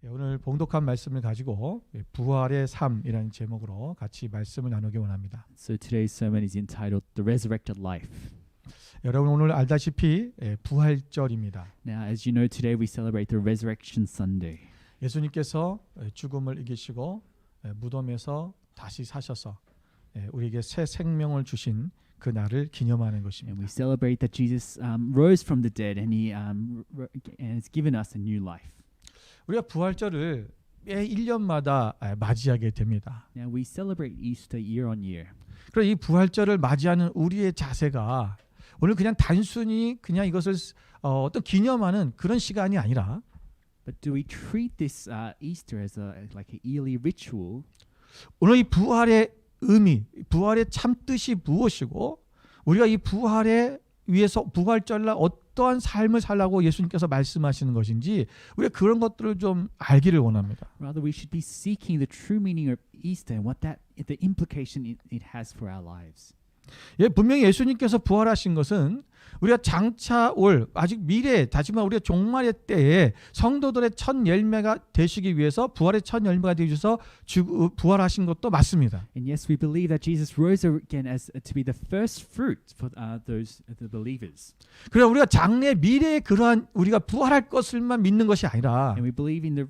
오늘 봉독한 말씀을 가지고 부활의 삶이라는 제목으로 같이 말씀을 나누기 원합니다. So today's sermon is entitled The Resurrected Life. 여러분 오늘 알다시피 부활절입니다. Now, as you know, today we celebrate the Resurrection Sunday. 예수님께서 죽음을 이기시고 무덤에서 다시 사셔서 우리에게 새 생명을 주신 그 날을 기념하는 And 것입니다. we celebrate that Jesus rose from the dead and he has given us a new life. 우리가 부활절을 매 1년마다 맞이하게 됩니다. Now, we celebrate Easter year on year. 그래서 이 부활절을 맞이하는 우리의 자세가 오늘 그냥 단순히 그냥 이것을 어떤 기념하는 그런 시간이 아니라 But do we treat this Easter as like an yearly ritual? 오늘 이 부활의 의미, 부활의 참뜻이 무엇이고 우리가 이 부활에 위해서 부활절날 어떠한 삶을 살라고 예수님께서 말씀하시는 것인지 우리가 그런 것들을 좀 알기를 원합니다. Rather, we should be seeking the true meaning of Easter and what the implication it has for our lives. 분명히 예수님께서 부활하신 것은 우리가 장차 올 아직 미래에 하지만 우리가 종말의 때에 성도들의 첫 열매가 되시기 위해서 부활의 첫 열매가 되기 위해서 부활하신 것도 맞습니다. And yes, we believe that Jesus rose again as to be the first fruit for the believers. 그래 우리가 장래 미래에 그러한 우리가 부활할 것을만 믿는 것이 아니라 And we believe in the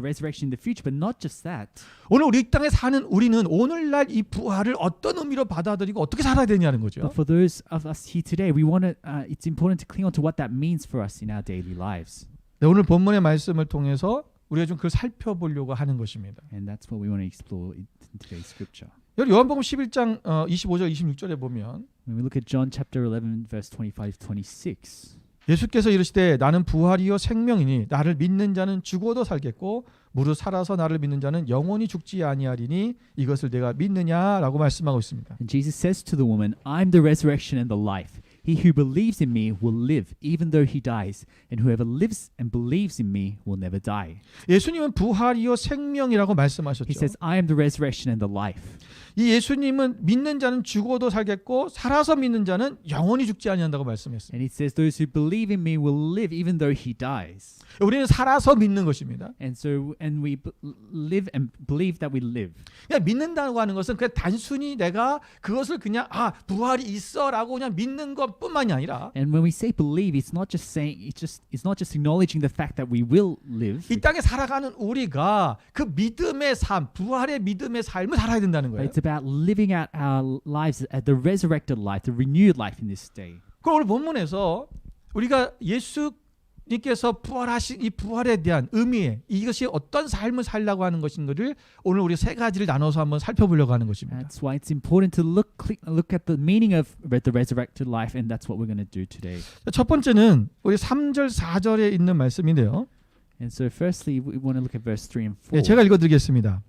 resurrection in the future, but not just that. 오늘 우리 땅에 사는 우리는 오늘날 이 부활을 어떤 의미로 받아들이고 어떻게 살아야 되냐는 거죠. But for those of us here today, we want to. It's important to cling on to what that means for us in our daily lives. 네, 오늘 본문의 말씀을 통해서 우리가 좀 그걸 살펴보려고 하는 것입니다. And that's what we want to explore in today's scripture. 여기 요한복음 11장 25절 26절에 보면 When we look at John chapter 11, verse 25-26. 예수께서 이르시되 나는 부활이요 생명이니 나를 믿는 자는 죽어도 살겠고 무릇 살아서 나를 믿는 자는 영원히 죽지 아니하리니 이것을 내가 믿느냐라고 말씀하고 있습니다. And Jesus says to the woman, I am the resurrection and the life. He who believes in me will live even though he dies, and whoever lives and believes in me will never die. 예수님은 부활이요 생명이라고 말씀하셨죠. He says, I am the resurrection and the life. 이 예수님은 믿는 자는 죽어도 살겠고 살아서 믿는 자는 영원히 죽지 아니한다고 말씀했어요. And it says, those who believe in me will live even though he dies. 우리는 살아서 믿는 것입니다. And we live and believe that we live. 그냥 믿는다고 하는 것은 그냥 단순히 내가 그것을 그냥 부활이 있어라고 그냥 믿는 것뿐만이 아니라 And when we say believe, it's not just saying it's not just acknowledging the fact that we will live. 이 땅에 살아가는 우리가 그 믿음의 삶, 부활의 믿음의 삶을 살아야 된다는 거예요. It's about living out our lives at the resurrected life, the renewed life in this day. 그럼 오늘 본문에서 우리가 예수님께서 부활하신 이 부활에 대한 의미에 이것이 어떤 삶을 살려고 하는 것인가를 오늘 우리 세 가지를 나눠서 한번 살펴보려고 하는 것입니다. That's why it's important to look at the meaning of the resurrected life, and that's what we're going to do today. 첫 번째는 우리 3절 4절에 있는 말씀인데요. And so firstly, we want to look at verse 3 and 4. 제가 읽어드리겠습니다.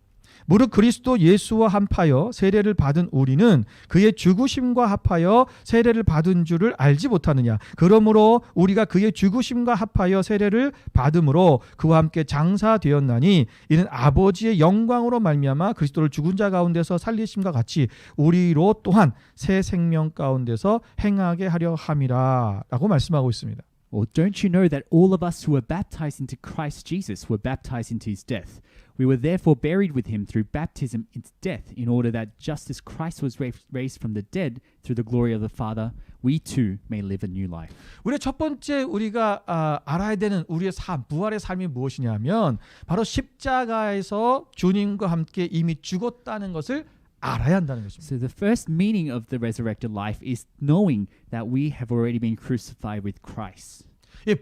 무릇 그리스도 예수와 합하여 세례를 받은 우리는 그의 죽으심과 합하여 세례를 받은 줄을 알지 못하느냐. 그러므로 우리가 그의 죽으심과 합하여 세례를 받음으로 그와 함께 장사되었나니 이는 아버지의 영광으로 말미암아 그리스도를 죽은 자 가운데서 살리심과 같이 우리로 또한 새 생명 가운데서 행하게 하려 함이라 라고 말씀하고 있습니다. Or don't you know that all of us who were baptized into Christ Jesus were baptized into his death? We were therefore buried with him through baptism into death, in order that just as Christ was raised from the dead through the glory of the Father, we too may live a new life. 우리의 첫 번째 우리가 알아야 되는 우리의 삶, 부활의 삶이 무엇이냐면 바로 십자가에서 주님과 함께 이미 죽었다는 것을 알아야 한다는 것입니다. So the first meaning of the resurrected life is knowing that we have already been crucified with Christ.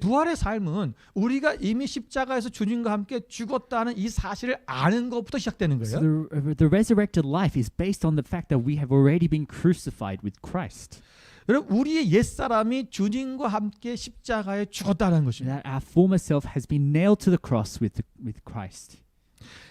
부활의 삶은 우리가 이미 십자가에서 주님과 함께 죽었다는 이 사실을 아는 것부터 시작되는 So 거예요. the resurrected life is based on the fact that we have already been crucified with Christ. 여러분 우리의 옛사람이 주님과 함께 십자가에 죽었다는 것입니다. That our former self has been nailed to the cross with Christ.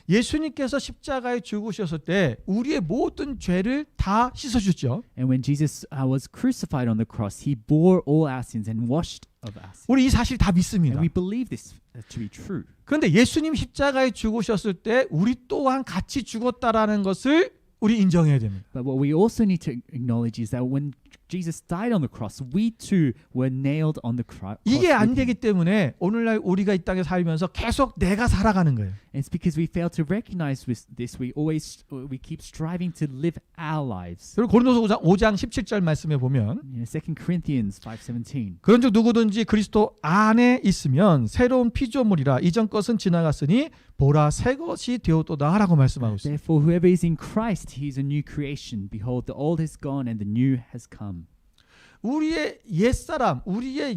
예수님께서 십자가에 죽으셨을 때 우리의 모든 죄를 다 씻어주죠. And when Jesus was crucified on the cross, he bore all our sins and washed of us. 우리 이 사실 다 믿습니다. And we believe this to be true. 그런데 예수님 십자가에 죽으셨을 때 우리 또한 같이 죽었다라는 것을 우리 인정해야 됩니다. But what we also need to acknowledge is that when Jesus died on the cross, we too were nailed on the cross. 이게 안 되기 때문에 오늘날 우리가 이 땅에 살면서 계속 내가 살아가는 거예요. It's because we fail to recognize this. We keep striving to live our lives. 그리고 고린도서 5장 17절 말씀에 보면 2 Corinthians 5:17. 그런즉 누구든지 그리스도 안에 있으면 새로운 피조물이라 이전 것은 지나갔으니 보라 새 것이 되었도다라고 말씀하고 있어요. Therefore, whoever is in Christ, he is a new creation. Behold, the old has gone and the new has come. 우리의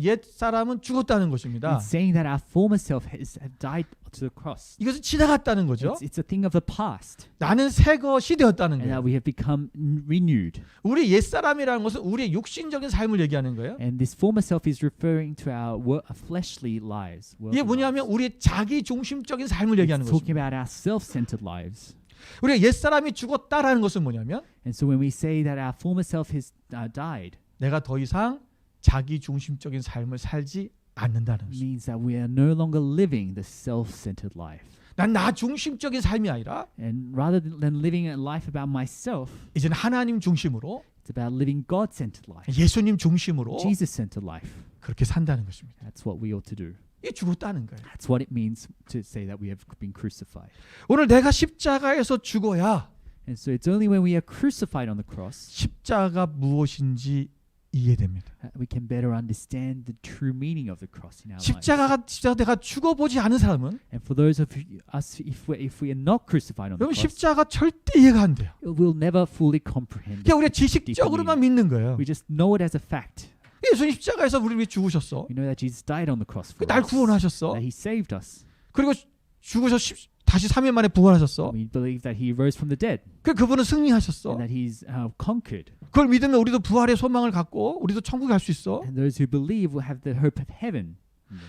옛사람은 죽었다는 것입니다. It's saying that our former self has died to the cross. 이것은 지나갔다는 거죠. It's a thing of the past, 나는 새 것이 되었다는 and 거예요. that we have become renewed. 우리 옛사람이라는 것은 우리의 육신적인 삶을 얘기하는 거예요. And this former self is referring to our fleshly lives. 이게 뭐냐면 우리의 자기 중심적인 삶을 얘기하는 It's 것입니다. talking about our self-centered lives. 우리가 옛사람이 죽었다라는 것은 뭐냐면 And so when we say that our former self has died, 내가 더 이상 자기 중심적인 삶을 살지 않는다는 it 것입니다. means that we are no longer living the self-centered life. 난 나 중심적인 삶이 아니라 And rather than living a life about myself, 이제는 하나님 중심으로 it's about living God-centered life, 예수님 중심으로 Jesus-centered life. 그렇게 산다는 것입니다. That's what we ought to do. 이게 죽었다는 거예요. That's what it means to say that we have been crucified. 오늘 내가 십자가에서 죽어야 And so it's only when we are crucified on the cross 십자가 무엇인지 이해됩니다. that we can better understand the true meaning of the cross in our lives. 십자가 내가 죽어보지 않은 사람은 And for those of us, if we are not crucified on the 여러분 cross, 십자가 절대 이해가 안 돼요. we'll never fully comprehend 그냥 우리가 it. 지식적으로만 믿는 거예요. We just know it as a fact. 예수님 십자가에서 우리를 위해 죽으셨어. We know that Jesus died on the cross for 날 us, 구원하셨어. that He saved us. 그리고 죽으셔 다시 3일 만에 부활하셨어. We believe that He rose from the dead 그분은 승리하셨어. and that He's conquered. 그걸 믿으면 우리도 부활의 소망을 갖고 우리도 천국에 갈 수 있어. And those who believe will have the hope of heaven.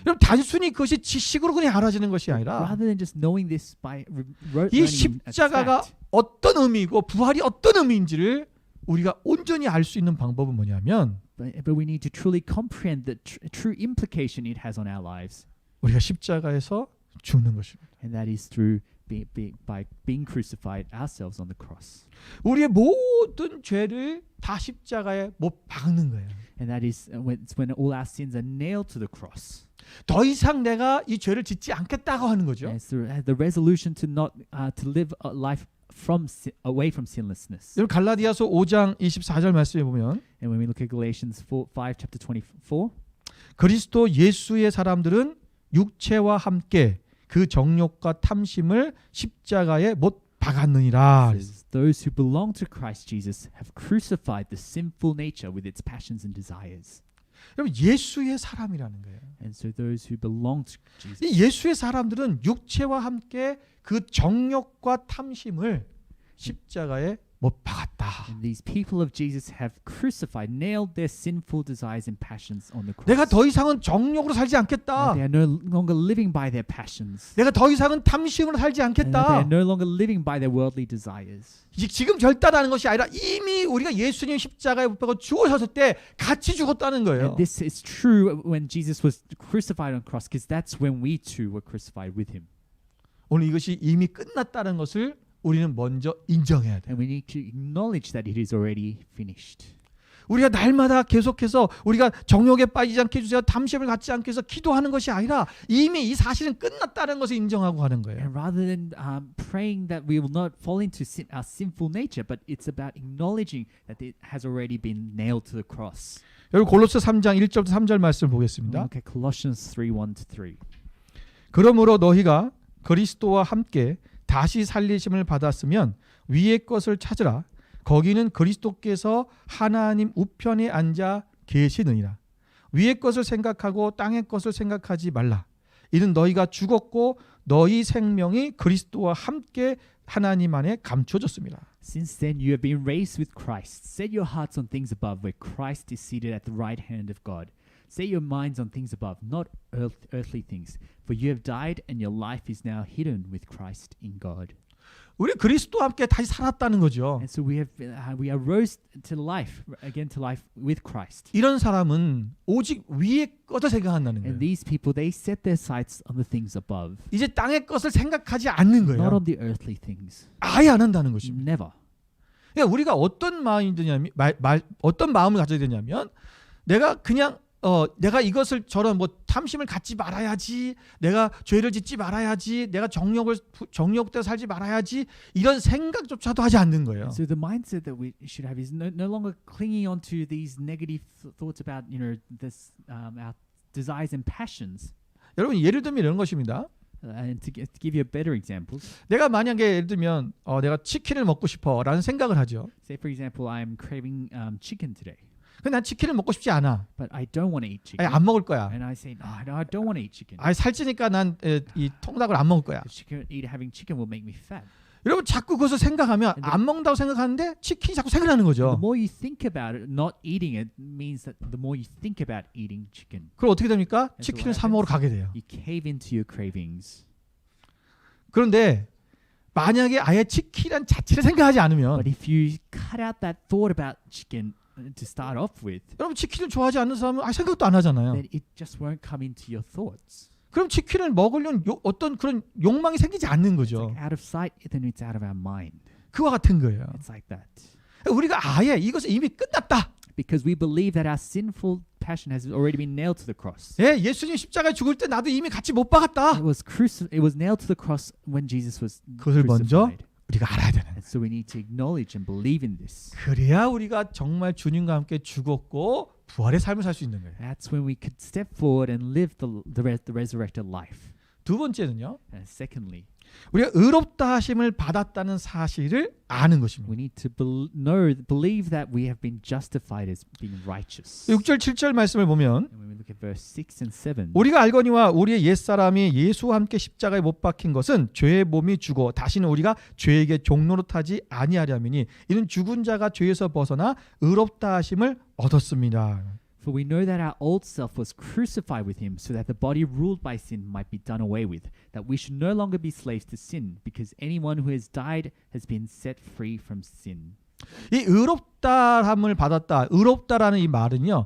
여러분 단순히 그것이 지식으로 그냥 알아지는 것이 아니라 Rather than just knowing this by 이 learning 십자가가 fact, 어떤 의미이고 부활이 어떤 의미인지를 우리가 온전히 알 수 있는 방법은 뭐냐면 but we need to truly comprehend the true implication it has on our lives. 우리가 십자가에서 죽는 것입니다. And that is through by being crucified ourselves on the cross. 우리의 모든 죄를 다 십자가에 못 박는 거예요. And that is when all our sins are nailed to the cross. 더 이상 내가 이 죄를 짓지 않겠다고 하는 거죠. And so the resolution to not to live a life away from sinlessness. 여러분 갈라디아서 5장 24절 말씀에 보면 And when we look at Galatians 5 chapter 24, 그리스도 예수의 사람들은 육체와 함께 그 정욕과 탐심을 십자가에 못 박았느니라. it says, those who belong to Christ Jesus have crucified the sinful nature with its passions and desires. 여러분 예수의 사람이라는 거예요. And so those who belong to Jesus, 이 예수의 사람들은 육체와 함께 그 정욕과 탐심을 십자가에 못 박았다. and these people of Jesus have crucified, nailed their sinful desires and passions on the cross. 내가 더 이상은 정욕으로 살지 않겠다. They are no longer living by their passions. 내가 더 이상은 탐심으로 살지 And that they 않겠다. are no longer living by their worldly desires. 지금 결단하는 것이 아니라 이미 우리가 예수님 십자가에 못 박아 죽으셨을 때 같이 죽었다는 거예요. And this is true when Jesus was crucified on the cross, because that's when we too were crucified with Him. 오늘 이것이 이미 끝났다는 것을 우리는 먼저 인정해야 돼요. And we need to acknowledge that it is already finished. 우리가 날마다 계속해서 우리가 정욕에 빠지지 않게 해주세요. 탐심을 갖지 않게 해서 기도하는 것이 아니라 이미 이 사실은 끝났다는 것을 인정하고 하는 거예요. And rather than praying that we will not fall into our sinful nature, but it's about acknowledging that it has already been nailed to the cross. 여러분 골로새 3장 1절부터 3절 말씀을 We'll 보겠습니다. look at Colossians 3:1-3. 그러므로 너희가 그리스도와 함께 다시 살리심을 받았으면 위의 것을 찾으라. 거기는 그리스도께서 하나님 우편에 앉아 계시느니라. 위의 것을 생각하고 땅의 것을 생각하지 말라. 이는 너희가 죽었고 너희 생명이 그리스도와 함께 하나님 안에 감춰졌습니다. Since then you have been raised with Christ. Set your hearts on things above, where Christ is seated at the right hand of God. Set your minds on things above, not earthly things. For you have died, and your life is now hidden with Christ in God. 우리 그리스도와 함께 다시 살았다는 거죠. And so we are rose to life again, to life with Christ. 이런 사람은 오직 위의 것을 생각한다는 And 거예요. these people, they set their sights on the things above, 이제 땅의 것을 생각하지 않는 not 거예요. on the earthly things. 아예 안 한다는 것입니다. Never. 그러니까 우리가 어떤 마음이 드냐면 어떤 마음을 가져야 되냐면 내가 그냥 내가 이것을 저런 뭐 탐심을 갖지 말아야지, 내가 죄를 짓지 말아야지, 내가 정욕대로 살지 말아야지 이런 생각조차도 하지 않는 거예요. So the mindset that we should have is no longer clinging onto these negative thoughts about this our desires and passions. 여러분 예를 들면 이런 것입니다. And to give you a better example, 내가 만약에 예를 들면 내가 치킨을 먹고 싶어라는 생각을 하죠. say for example, I'm craving chicken today, 근데 난 치킨을 먹고 싶지 않아. but I don't want to eat chicken. 아니, 안 먹을 거야. And I say, no, I don't want to eat chicken. 아니, 살찌니까 난 이 통닭을 안 먹을 거야. Having chicken will make me fat. 여러분 자꾸 그것을 생각하면 안 먹는다고 생각하는데 치킨이 자꾸 생각나는 The 거죠. more you think about it, not eating it means that the more you think about eating chicken, 그럼 어떻게 됩니까? And so 치킨을 what 사 먹으러 가게 돼요. you cave into your cravings. 그런데 만약에 아예 치킨이란 자체를 생각하지 않으면 But if you cut out that thought about chicken to start off with, 여러분 치킨을 좋아하지 않는 사람은 생각도 안 하잖아요. then it just won't come into your thoughts. 그럼 치킨을 먹으려는 어떤 그런 욕망이 생기지 않는 거죠. Like out of sight, then it's out of our mind. 그와 같은 거예요. It's like that. 우리가 아예 이것은 이미 끝났다. Because we believe that our sinful passion has already been nailed to the cross. 예, 예수님 십자가에 죽을 때 나도 이미 같이 못 박았다. It was nailed to the cross when Jesus was 그것을 먼저 crucified. 우리가 알아야 되는. And so we need to acknowledge and believe in this. 그래야 우리가 정말 주님과 함께 죽었고 부활의 삶을 살 수 있는 거예요. That's when we could step forward and live the resurrected life. 두 번째는요. And secondly, 우리가 의롭다 하심을 받았다는 사실을 아는 것입니다. we need to believe that we have been justified as being righteous. 6절 7절 말씀을 보면 And when we look at verse 6 and 7, 우리가 알거니와 우리의 옛사람이 예수와 함께 십자가에 못 박힌 것은 죄의 몸이 죽어 다시는 우리가 죄에게 종노릇하지 아니하려미니 이는 죽은 자가 죄에서 벗어나 의롭다 하심을 얻었습니다. For we know that our old self was crucified with him, so that the body ruled by sin might be done away with, that we should no longer be slaves to sin, because anyone who has died has been set free from sin. 이 의롭다함을 받았다. 의롭다라는 이 말은요.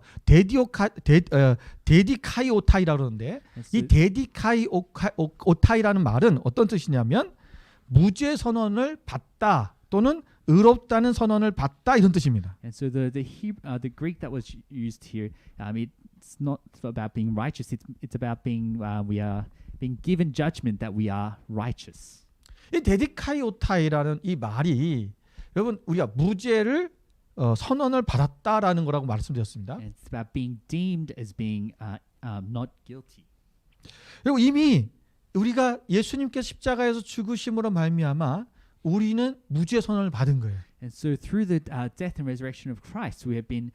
데디카이오타이라 그러는데 이 데디카이오타이라는 말은 어떤 뜻이냐면 무죄 선언을 받다 또는 의롭다는 선언을 받다 이런 뜻입니다. And so the Greek that was used here, it's not about being righteous. It's about being we are being given judgment that we are righteous. 이 데디카이오타이라는 이 말이 여러분 우리가 무죄를 선언을 받았다라는 거라고 말씀드렸습니다. And it's about being deemed as being not guilty. 그리고 이미 우리가 예수님께서 십자가에서 죽으심으로 말미암아 우리는 무죄 선언을 받은 거예요. And so through the death and resurrection of Christ, we have been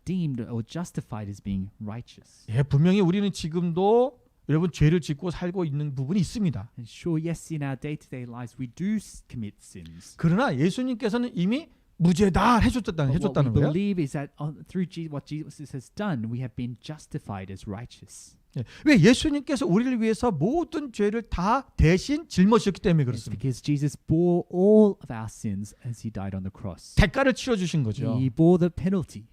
deemed or justified as being righteous. 예, 분명히 우리는 지금도 여러분 죄를 짓고 살고 있는 부분이 있습니다. And sure, yes, in our day-to-day lives, we do commit sins. 그러나 예수님께서는 이미 무죄다 But what we 해줬다는 거예요. believe is that through what Jesus has done, we have been justified as righteous. 예, 왜 예수님께서 우리를 위해서 모든 죄를 다 대신 짊어지셨기 때문에 It's 그렇습니다. because Jesus bore all of our sins as he died on the cross. 대가를 치러주신 거죠. He bore the penalty.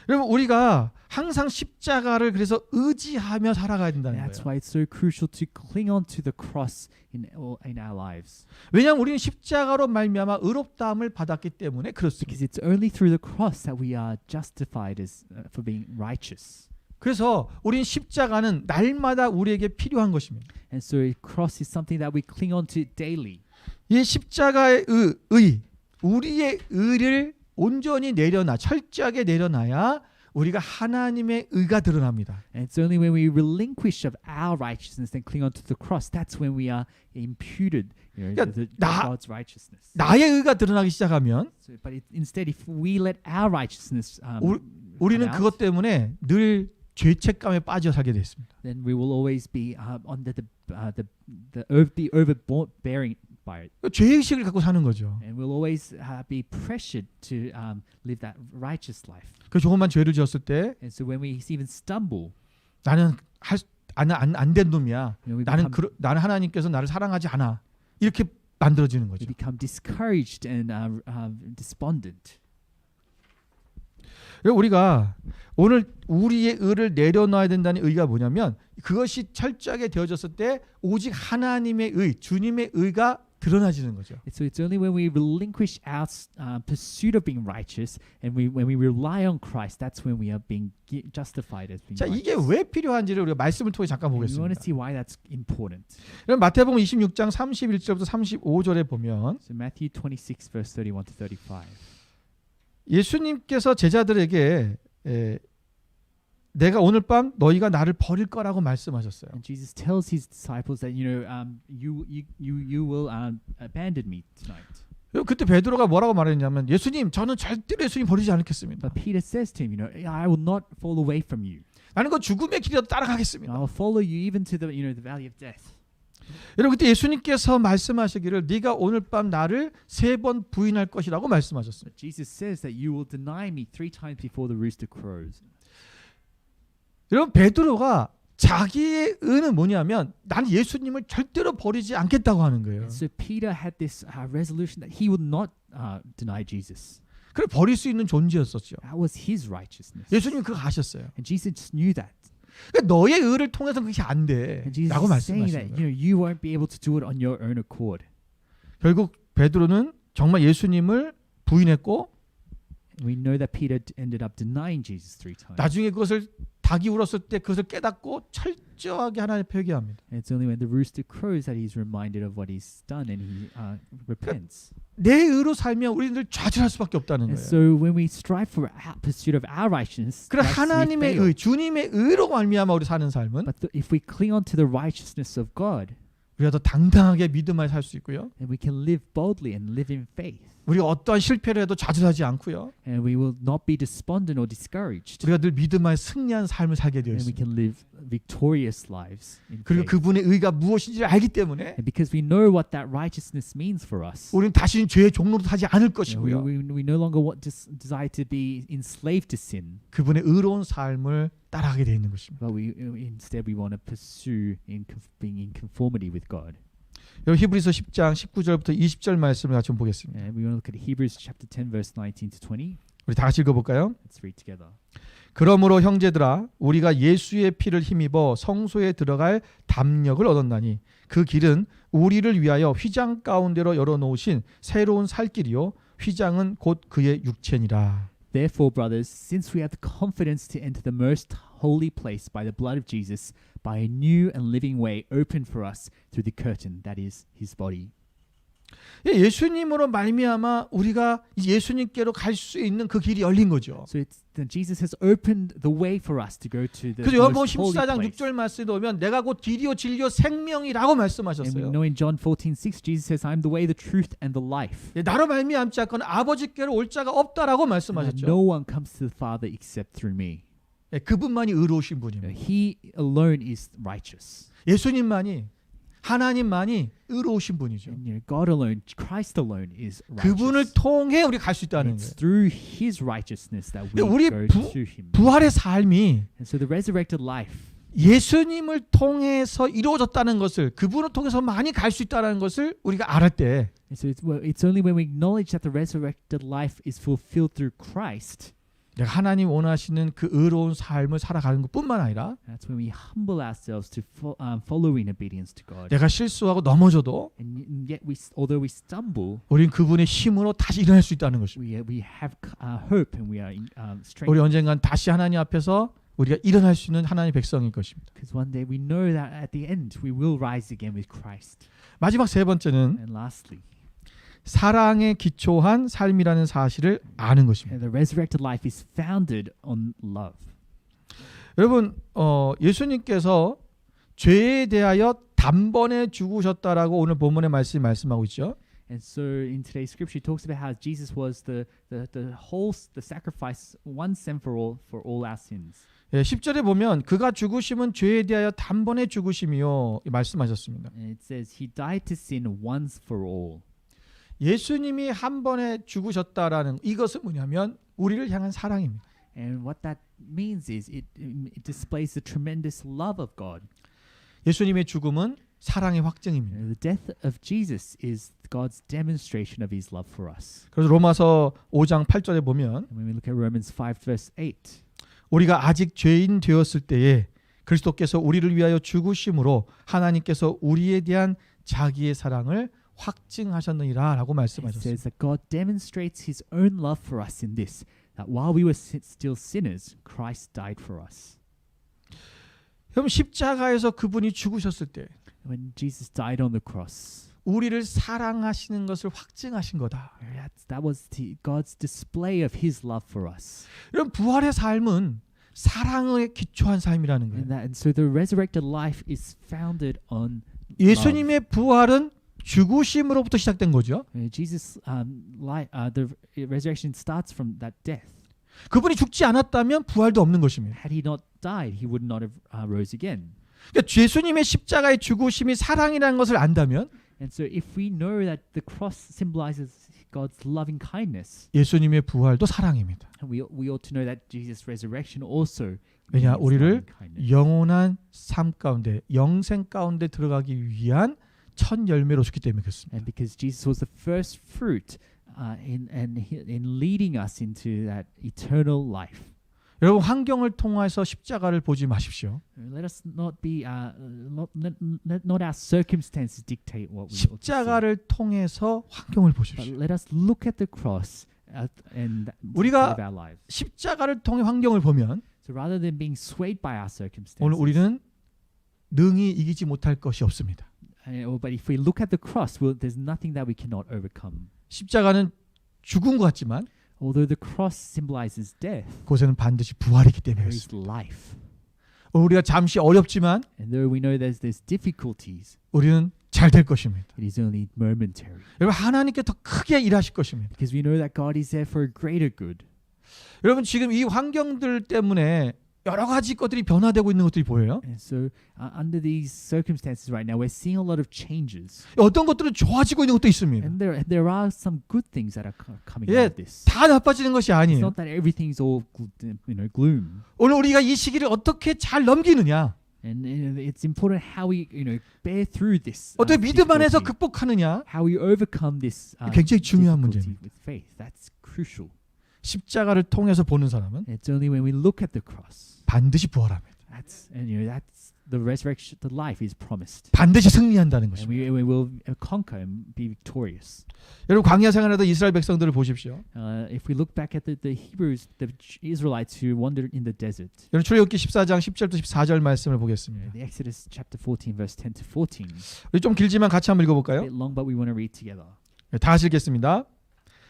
여러분 우리가 항상 십자가를 그래서 의지하며 살아가야 된다는 That's 거예요. why it's so crucial to cling on to the cross in our lives. 왜냐하면 우리는 십자가로 말미암아 의롭다함을 받았기 때문에 그렇습니다. Because it's only through the cross that we are justified as for being righteous. 그래서 우리는 십자가는 날마다 우리에게 필요한 것입니다. And so a cross is something that we cling on to daily. 이 십자가의 우리의 의를 온전히 철저하게 내려놔야 우리가 하나님의 의가 드러납니다. And it's only when we relinquish of our righteousness and cling on to the cross, that's when we are imputed, 그러니까 God's righteousness. 나의 의가 드러나기 시작하면 But instead, if we let our righteousness 우리는 come out, 그것 때문에 늘 죄책감에 빠져 살게 됐습니다. then we will always be under be overbearing by it, 죄의식을 갖고 사는 거죠. and we'll always be pressured to live that righteous life. 그 조금만 죄를 지었을 때 And so when we even stumble, 나는 안 된 놈이야. we 나는 하나님께서 나를 사랑하지 않아. 이렇게 만들어지는 거죠. become discouraged and despondent. 우리가 오늘 우리의 의를 내려놔야 된다는 의가 뭐냐면 그것이 철저하게 되어졌을 때 오직 하나님의 의, 주님의 의가 드러나지는 거죠. So it's only when we relinquish our pursuit of being righteous and when we rely on Christ, that's when we are being justified as being 자, 이게 righteous. 왜 필요한지를 우리가 말씀을 통해 잠깐 And we want 보겠습니다. to see why that's important. 그럼 마태복음 26장 31절부터 35절에 보면 So Matthew 26 verse 31 to 35. 예수님께서 제자들에게 내가 오늘 밤 너희가 나를 버릴 거라고 말씀하셨어요. And Jesus tells his disciples that you will abandon me tonight. 그때 베드로가 뭐라고 말했냐면 예수님 저는 절대로 예수님 버리지 않겠습니다. But Peter says to him, I will not fall away from you. 나는 그 죽음의 길이라도 And 따라가겠습니다. I will follow you even to the the valley of death. 여러분 그때 예수님께서 말씀하시기를 네가 오늘 밤 나를 3번 부인할 것이라고 말씀하셨어요. But Jesus says that you will deny me 3 times before the rooster crows. 여러분 베드로가 자기의 의는 뭐냐면 나는 예수님을 절대로 버리지 않겠다고 하는 거예요. And so Peter had this resolution that he would not deny Jesus. 그걸 버릴 수 있는 존재였었죠. That was his righteousness. 예수님 그거 아셨어요. And Jesus knew that. 그러니까 너의 의를 통해서는 그게 안 돼. And Jesus 라고 is saying 말씀하시는 that 거예요. you won't be able to do it on your own accord. 결국 베드로는 정말 예수님을 부인했고 We know that Peter ended up denying Jesus 3 times. 나중에 그것을 닭이 울었을 때 그것을 깨닫고 철저하게 하나님 앞에 회개합니다. And it's only when the rooster crows that he's reminded of what he's done and he repents. 내 의로 살면 우리는 좌절할 수밖에 없다는 And 거예요. so when we strive for our pursuit of our righteousness, 그래 that's we 하나님의 fail. 의, 주님의 의로 말미암아 우리 사는 삶은 But if we cling on to the righteousness of God, 우리가 더 당당하게 믿음을 살 수 있고요. then we can live boldly and live in faith. 우리가 어떠한 실패를 해도 좌절하지 않고요. And we will not be despondent or discouraged. 우리가 늘 믿음을 승리한 삶을 살게 되어 And we 있습니다. can live victorious lives in 그리고 faith. 그분의 의가 무엇인지를 알기 때문에 And because we know what that righteousness means for us, 우리는 다시는 죄의 종로로 하지 않을 we 것이고요. no longer desire to be enslaved to sin, 그분의 의로운 삶을 따라가게 되어 있는 것입니다. but instead we want to pursue being in conformity with God. 여러분 히브리서 10장 19절부터 20절 말씀을 같이 좀 보겠습니다. And we want to look at Hebrews chapter 10 verse 19 to 20. 우리 다 같이 읽어볼까요? Let's read together. 그러므로 형제들아 우리가 예수의 피를 힘입어 성소에 들어갈 담력을 얻었나니 그 길은 우리를 위하여 휘장 가운데로 열어놓으신 새로운 살 길이요 휘장은 곧 그의 육체니라. Therefore, brothers, since we have the confidence to enter the most holy place by the blood of Jesus, by a new and living way opened for us through the curtain, that is his body. 예수님으로 말미암아 우리가 예수님께로 갈 수 있는 그 길이 열린 거죠. So then Jesus has opened the way for us to go to the 그래서 요한복음 most holy 14장 place. 6절 말씀에 보면 내가 곧 길이요 진리요 생명이라고 And we 말씀하셨어요. know in John 14:6, Jesus says, "I am the way, the truth, and the life. 나로 말미암지 않고는 아버지께로 올 자가 없다라고 And 말씀하셨죠. no one comes to the Father except through me." 그분만이 의로우신 분입니다. He alone is righteous. 예수님만이 하나님만이 의로우신 분이죠. And God alone, Christ alone is 그분을 righteous. 통해 우리 갈 수 있다는 It's 거예요. through His righteousness that we 우리 go 부- to Him. 부활의 삶이 And so the resurrected life, 예수님을 통해서 이루어졌다는 것을 그분을 통해서 많이 갈 수 있다는 것을 우리가 알을 때 and so it's only when we acknowledge that the resurrected life is fulfilled through Christ, 내가 하나님 원하시는 그 의로운 삶을 살아가는 것뿐만 아니라 that's when we humble ourselves to follow in obedience to God. 내가 실수하고 넘어져도 And yet, although we stumble, 우린 그분의 힘으로 다시 일어날 수 있다는 것입니다. we have hope and we are 우리 strengthened. 언젠간 다시 하나님 앞에서 우리가 일어날 수 있는 하나님의 백성일 것입니다. Because one day we know that at the end we will rise again with Christ. 마지막 세 번째는 And lastly, 사랑에 기초한 삶이라는 사실을 아는 것입니다. the resurrected life is founded on love. 여러분 예수님께서 죄에 대하여 단번에 죽으셨다라고 오늘 본문의 말씀이 말씀하고 있죠. And so in today's scripture, it talks about how Jesus was the sacrifice once and for all our sins. 10절에 보면 그가 죽으심은 죄에 대하여 단번에 죽으심이요 말씀하셨습니다. And it says he died to sin once for all. 예수님이 한 번에 죽으셨다라는 이것은 뭐냐면 우리를 향한 사랑입니다. And what that means is it displays the tremendous love of God. 예수님의 죽음은 사랑의 확증입니다. The death of Jesus is God's demonstration of his love for us. 그래서 로마서 5장 8절에 보면 And when we look at Romans 5 verse 8, 우리가 아직 죄인 되었을 때에 그리스도께서 우리를 위하여 죽으심으로 하나님께서 우리에 대한 자기의 사랑을 확증하셨느니라라고 It 말씀하셨습니다. says that God demonstrates His own love for us in this, that while we were still sinners, Christ died for us. 여러분 십자가에서 그분이 죽으셨을 때 When Jesus died on the cross, 우리를 사랑하시는 것을 확증하신 거다. that was God's display of His love for us. 이런 부활의 삶은 사랑에 기초한 삶이라는 거예요. And so the resurrected life is founded on love. 예수님의 부활은 죽으심으로부터 시작된 거죠. Jesus, the resurrection starts from that death. 그분이 죽지 않았다면 부활도 없는 것입니다. Had He not died, He would not have rose again. 그러니까 예수님의 십자가의 죽으심이 사랑이라는 것을 안다면 And so if we know that the cross symbolizes God's loving kindness, 예수님의 부활도 사랑입니다. and we ought to know that Jesus' resurrection also 왜냐 means 우리를 loving kindness. 영원한 삶 가운데 영생 가운데 들어가기 위한 첫 열매로 주기 때문에 그렇습니다. And because Jesus was the first fruit in leading us into that eternal life. 여러분 환경을 통해서 십자가를 보지 마십시오. Let us not be not our circumstances dictate what we ought to see. 십자가를 통해서 환경을 But 보십시오. let us look at the cross and 우리가 live our lives. 십자가를 통해 환경을 보면 So rather than being swayed by our circumstances, 오늘 우리는 능히 이기지 못할 것이 없습니다. but if we look at the cross, there's nothing that we cannot overcome. 십자가는 죽은 것 같지만 Although the cross symbolizes death, 그곳에는 반드시 부활이기 때문에 there is 그렇습니다. life. 우리가 잠시 어렵지만 And though we know there's difficulties, 우리는 잘 될 것입니다. it is only momentary. 여러분 하나님께 더 크게 일하실 것입니다. Because we know that God is there for a greater good. 여러분 지금 이 환경들 때문에 여러 가지 것들이 변화되고 있는 것들이 보여요. And so under these circumstances right now, we're seeing a lot of changes. 어떤 것들은 좋아지고 있는 것도 있습니다. And there are some good things that are coming 예, out of this. 다 나빠지는 것이 It's 아니에요. not that everything's all gloom. 오늘 우리가 이 시기를 어떻게 잘 넘기느냐, And it's important how we bear through this. 어떻게 믿음 안에서 difficulty. 극복하느냐, How we overcome this 굉장히 중요한 difficulty 문제입니다. with faith. That's crucial. 십자가를 통해서 보는 사람은 And it's only when we look at the cross 반드시 부활합니다. that's the resurrection, the life is promised. 반드시 승리한다는 And 것입니다. we will conquer and be victorious. 여러분 광야 생활하던 이스라엘 백성들을 보십시오. If we look back at the Hebrews, the Israelites who wandered in the desert, 여러분 출애굽기 14장 10절부터 14절 말씀을 보겠습니다. the Exodus chapter 14, verse 10 to 14. 우리 좀 길지만 같이 한번 A 읽어볼까요? bit long, but we want to read together. 다 같이 읽겠습니다.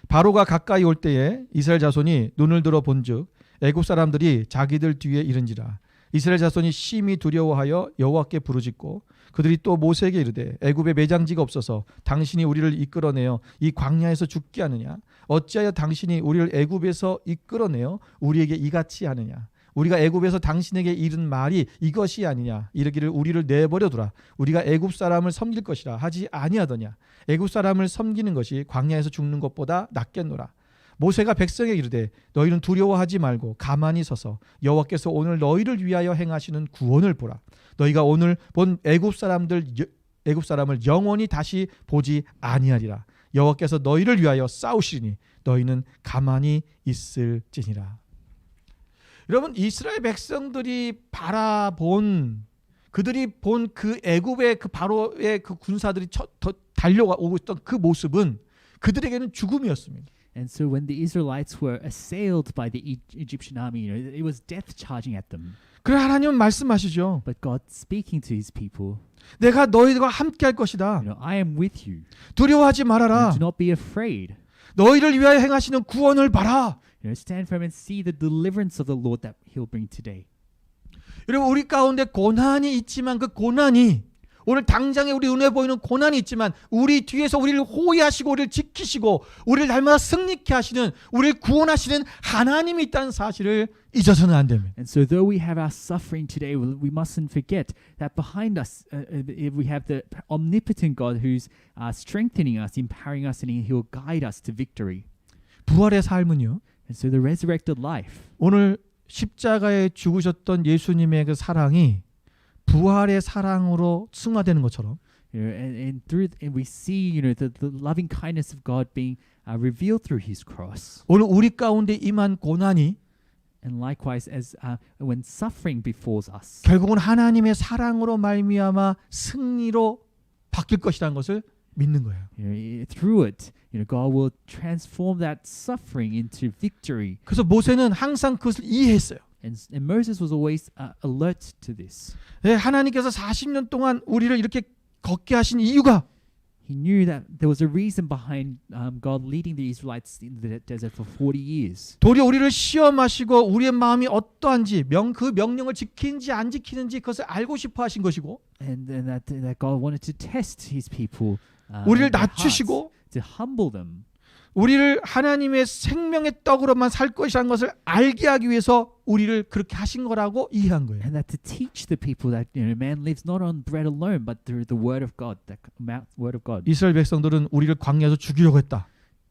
바로가 가까이 올 때에 이스라엘 자손이 눈을 들어 본즉 애굽 사람들이 자기들 뒤에 이른지라. 이스라엘 자손이 심히 두려워하여 여호와께 부르짖고 그들이 또 모세에게 이르되 애굽에 매장지가 없어서 당신이 우리를 이끌어내어 이 광야에서 죽게 하느냐? 어찌하여 당신이 우리를 애굽에서 이끌어내어 우리에게 이같이 하느냐? 우리가 애굽에서 당신에게 이른 말이 이것이 아니냐? 이르기를 우리를 내버려 두라. 우리가 애굽 사람을 섬길 것이라 하지 아니하더냐? 애굽 사람을 섬기는 것이 광야에서 죽는 것보다 낫겠노라. 모세가 백성에게 이르되 너희는 두려워하지 말고 가만히 서서 여호와께서 오늘 너희를 위하여 행하시는 구원을 보라. 너희가 오늘 본 애굽 사람을 영원히 다시 보지 아니하리라. 여호와께서 너희를 위하여 싸우시리니 너희는 가만히 있을지니라. 여러분 이스라엘 백성들이 바라본 그들이 본 그 애굽의 그 바로의 그 군사들이 달려오고 있던 그 모습은 그들에게는 죽음이었습니다. And so when the Israelites were assailed by the Egyptian army, it was death charging at them. 그래 하나님은 말씀하시죠. But God speaking to His people, 내가 너희들과 함께 할 것이다. I am with you. 두려워하지 말아라. Do not be afraid. 너희를 위하여 행하시는 구원을 봐라. Stand firm and see the deliverance of the Lord that He'll bring today. 여러분 우리 가운데 고난이 있지만 그 고난이 오늘 당장에 우리 눈에 보이는 고난이 있지만 우리 뒤에서 우리를 호위하시고 우리를 지키시고 우리를 날마다 승리케 하시는 우리를 구원하시는 하나님이 있다는 사실을 잊어서는 안 됩니다. And so though we have our suffering today, we mustn't forget that behind us we have the omnipotent God who's strengthening us, empowering us, and He'll guide us to victory. 부활의 삶은요. And so the resurrected life, 오늘 십자가에 죽으셨던 예수님의 그 사랑이 부활의 사랑으로 승화되는 것처럼 and we see the loving kindness of God being revealed through His cross. 오늘 우리 가운데 임한 고난이 And likewise, as when suffering befalls us, 결국은 하나님의 사랑으로 말미암아 승리로 바뀔 것이라는 것을 믿는 거예요. Through it, God will transform that suffering into victory. 그래서 모세는 항상 그것을 이해했어요. And Moses was always alert to this. 예, 하나님께서 40년 동안 우리를 이렇게 걷게 하신 이유가 He knew that there was a reason behind God leading the Israelites in the desert for 40 years. 도리어 우리를 시험하시고 우리의 마음이 어떠한지 그 명령을 지키는지 안 지키는지 그것을 알고 싶어 하신 것이고 And that God wanted to test His people, 우리를 their hearts, 낮추시고 to humble them. 우리를 하나님의 생명의 떡으로만 살 것이라는 것을 알게 하기 위해서 우리를 그렇게 하신 거라고 이해한 거예요. And that to teach the people that man lives not on bread alone, but through the word of God, the word of God. 이스라엘 백성들은 우리를 광야에서 죽이려고 했다.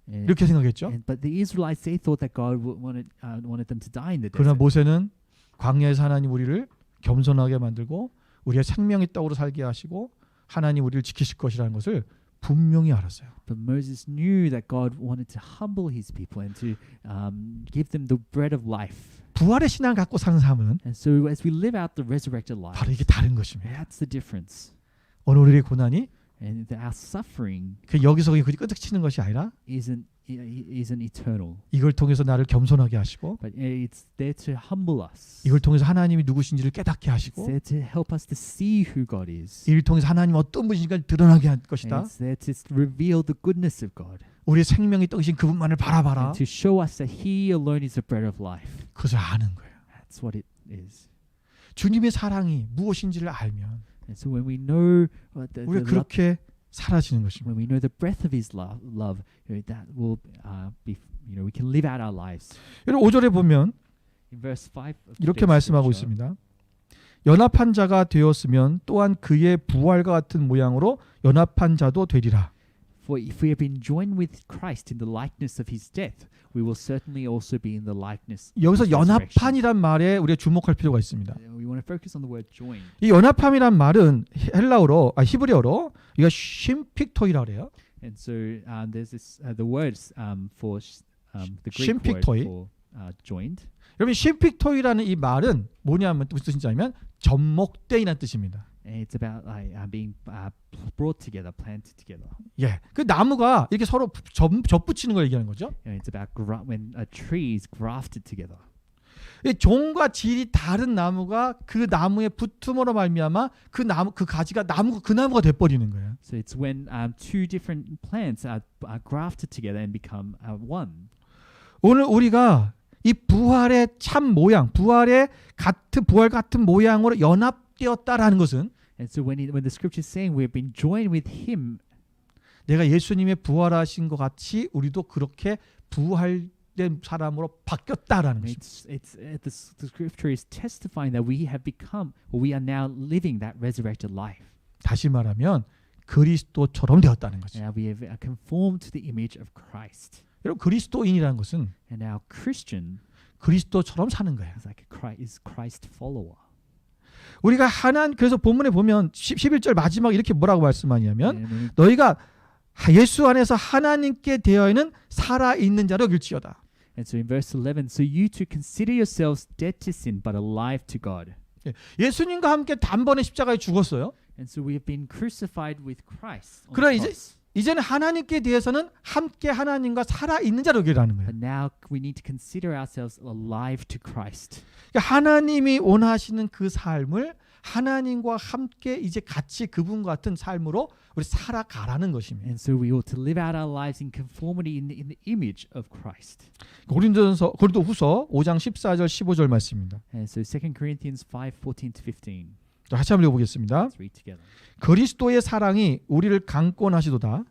And, 이렇게 생각했죠. but the Israelites, they thought that God wanted them to die in the 그러나 desert. 모세는 광야에서 하나님 우리를 겸손하게 만들고 우리의 생명의 떡으로 살게 하시고 하나님 우리를 지키실 것이라는 것을 분명히 알았어요. But Moses knew that God wanted to humble His people and to give them the bread of life. 부활의 신앙을 갖고 사는 삶은 And so as we live out the resurrected life, 바로 이게 다른 것입니다. that's the difference. 오늘 우리의 고난이 And our suffering 그 여기서 끝치는 것이 아니라 isn't eternal, 이걸 통해서 나를 겸손하게 하시고 but it's there to humble us. 이걸 통해서 하나님이 누구신지를 깨닫게 It's 하시고 there to help us to see who God is. 이를 통해서 하나님 어떤 분이신가 드러나게 할 And 것이다. it's there to reveal the goodness of God 우리의 생명의 떡이신 그분만을 바라봐라. and to show us that He alone is the bread of life. 그것을 아는 거예요. That's what it is. 주님의 사랑이 무엇인지를 알면 And so when we know 우리가 그렇게 사라지는 것입니다. when we know the breadth of His love, that will be, we can live out our lives. 여러분 5절에 보면 In verse 5 of 이렇게 today's 말씀하고 scripture, 있습니다. 연합한 자가 되었으면 또한 그의 부활과 같은 모양으로 연합한 자도 되리라. For if we have been joined with Christ in the likeness of His death, we will certainly also be in the likeness of 여기서 His resurrection. 연합한이란 말에 우리가 주목할 필요가 있습니다. We want to focus on the word joined. 이 연합함이란 말은 히브리어로 이거 쉼픽토이라 그래요. And so there's this the words for the Greek 쉼픽토이. word for joined. 여러분 쉼픽토이라는 이 말은 뭐냐면 무슨 뜻이냐면 접목되이라는 뜻입니다. And it's about being brought together, planted together. 예, 그 나무가 이렇게 서로 접붙이는 걸 얘기하는 거죠. It's about when a tree is grafted together. 이 종과 질이 다른 나무가 그 나무에 붙음으로 말미암아 그 가지가 그 나무가 돼 버리는 거예요. So it's when two different plants are grafted together and become one. 오늘 우리가 이 부활의 참 모양, 부활 같은 모양으로 연합되었다라는 것은 And so when the scripture is saying we have been joined with Him, 내가 예수님의 부활하신 것 같이 우리도 그렇게 부활된 사람으로 바뀌었다라는 것입니다. the scripture is testifying that we have become, or we are now living that resurrected life. 다시 말하면 그리스도처럼 되었다는 거죠. And we have conformed to the image of Christ. 여러분 그리스도인이라는 것은 And our Christian 그리스도처럼 사는 거예요. is Christ follower. 우리가 그래서 본문에 보면 11절 마지막 이렇게 뭐라고 말씀하냐면 And 너희가 예수 안에서 하나님께 되어 있는 살아 있는 자로 여길지어다. so in verse 11, so you too consider yourselves dead to sin but alive to God. 예수님과 함께 단번에 십자가에 죽었어요. And so we have been crucified with Christ on 그러나 the cross. 이제는 하나님께 대해서는 함께 하나님과 살아 있는 자로 여기라는 거예요. But now we need to consider ourselves alive to Christ. 그러니까 하나님이 원하시는 그 삶을 하나님과 함께 이제 같이 그분과 같은 삶으로 우리 살아가라는 것입니다. And so we ought to live out our lives in conformity in the image of Christ. 고린도후서 5장 14절 15절 말씀입니다. And so 2 Corinthians 5:14 to 15. 다시 한번 읽어보겠습니다. Let's read together. 그리스도의 사랑이 우리를 강권하시도다.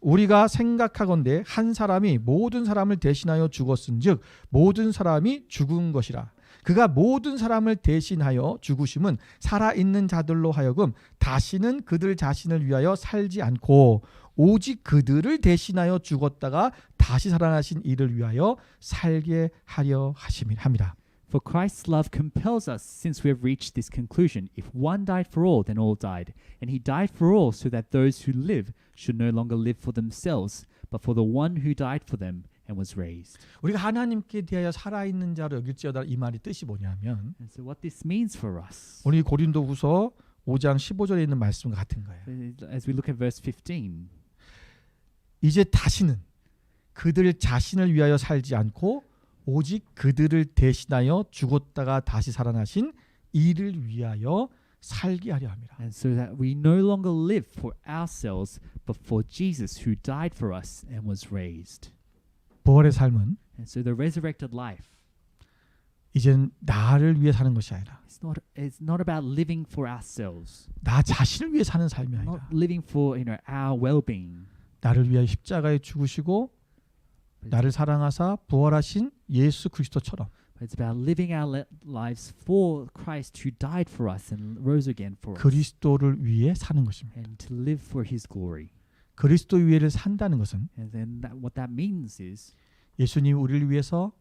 우리가 생각하건대 한 사람이 모든 사람을 대신하여 죽었은즉 모든 사람이 죽은 것이라. 그가 모든 사람을 대신하여 죽으심은 살아있는 자들로 하여금 다시는 그들 자신을 위하여 살지 않고 오직 그들을 대신하여 죽었다가 다시 살아나신 이를 위하여 살게 하려 함이라. For Christ's love compels us, since we have reached this conclusion. If one died for all, then all died. And he died for all, so that those who live should no longer live for themselves, but for the one who died for them and was raised. 우리가 하나님께 대하여 살아있는 자로 여길지어다 이 말의 뜻이 뭐냐면 And so what this means for us, 오늘 고린도후서 5장 15절에 있는 말씀과 같은 거예요. as we look at verse 15, 이제 다시는 그들 자신을 위하여 살지 않고 오직 그들을 대신하여 죽었다가 다시 살아나신 이를 위하여 살게 하려 함이라. And so that we no longer live for ourselves, but for Jesus who died for us and was raised. 부활의 삶은 And so the resurrected life 이제는 나를 위해 사는 것이 아니라 it's not about living for ourselves, 나 자신을 위해 사는 삶이 not 아니라 living for our well-being. 나를 위하여 십자가에 죽으시고 나를 사랑하사 부활하신 예수 그리스도처럼 It's about living our lives for Christ who died for us and rose again for us, 그리스도를 위해 사는 것입니다. and to live for His glory. 그리스도 위에를 산다는 것은 And then what that means is 예수님이 우리를 위해서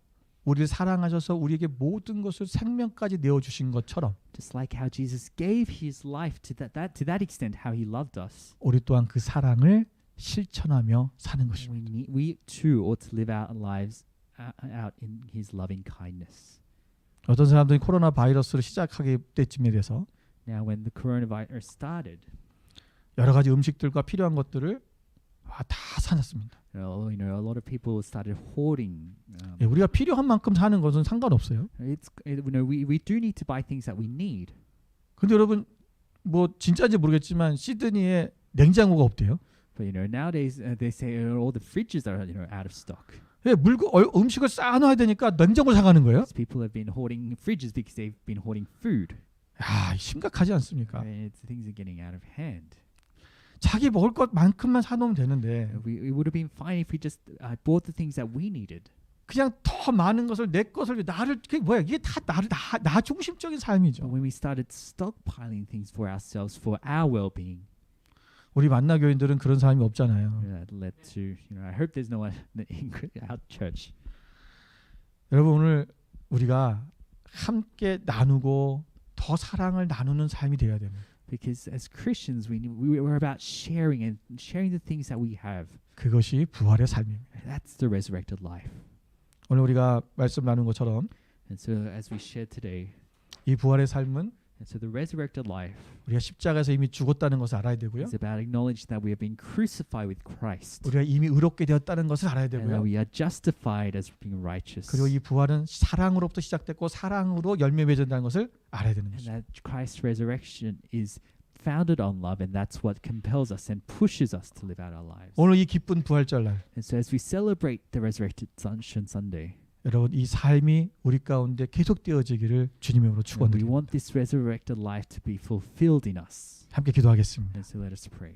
우리를 사랑하셔서 우리에게 모든 것을 생명까지 내어주신 것처럼 just like how Jesus gave His life to that extent, how He loved us. 우리 또한 그 사랑을 실천하며 사는 것입니다. We too ought to live our lives out in His loving kindness. 어떤 사람들이 코로나 바이러스를 시작하게 때쯤에 돼서 Now, when the coronavirus started, 여러 가지 음식들과 필요한 것들을 다 사놨습니다. a lot of people started hoarding. 우리가 필요한 만큼 사는 것은 상관없어요. We do need to buy things that we need. 근데 여러분 뭐 진짜인지 모르겠지만 시드니에 냉장고가 없대요. But nowadays they say all the fridges are out of stock. 왜 음식을 쌓아놔야 되니까 냉장고를 사가는 거예요? So people have been hoarding fridges because they've been hoarding food. 심각하지 않습니까? Things are getting out of hand. 자기 먹을 것만큼만 사놓으면 되는데 It would have been fine if we just bought the things that we needed. 그냥 더 많은 것을 내 것을 나를 그게 뭐야? 이게 다 나 중심적인 But 삶이죠. when we started stockpiling things for ourselves, for our well-being, 우리 만나 교인들은 그런 삶이 없잖아요. that led to I hope there's no one in our church. 여러분 오늘 우리가 함께 나누고 더 사랑을 나누는 삶이 되어야 됩니다. Because as Christians, we're about sharing the things that we have. 그것이 부활의 삶입니다. That's the resurrected life. 오늘 우리가 말씀 나눈 것처럼 And so, as we shared today, 이 부활의 삶은 and so the resurrected life 우리가 십자가에서 이미 죽었다는 것을 알아야 되고요. is about acknowledging that we have been crucified with Christ, 우리가 이미 의롭게 되었다는 것을 알아야 and that 되고요. we are justified as being righteous, 그리고 이 부활은 사랑으로부터 시작됐고 사랑으로 열매 맺는다는 것을 알아야 되는 and 것이죠. that Christ's resurrection is founded on love, and that's what compels us and pushes us to live out our lives. 오늘 이 기쁜 부활절 날 And so, as we celebrate the resurrected Sunday, 여러분 이 삶이 우리 가운데 계속되어지기를 주님의 이름으로 we 축원드립니다. want this resurrected life to be fulfilled in us. 함께 기도하겠습니다. And so, let us pray.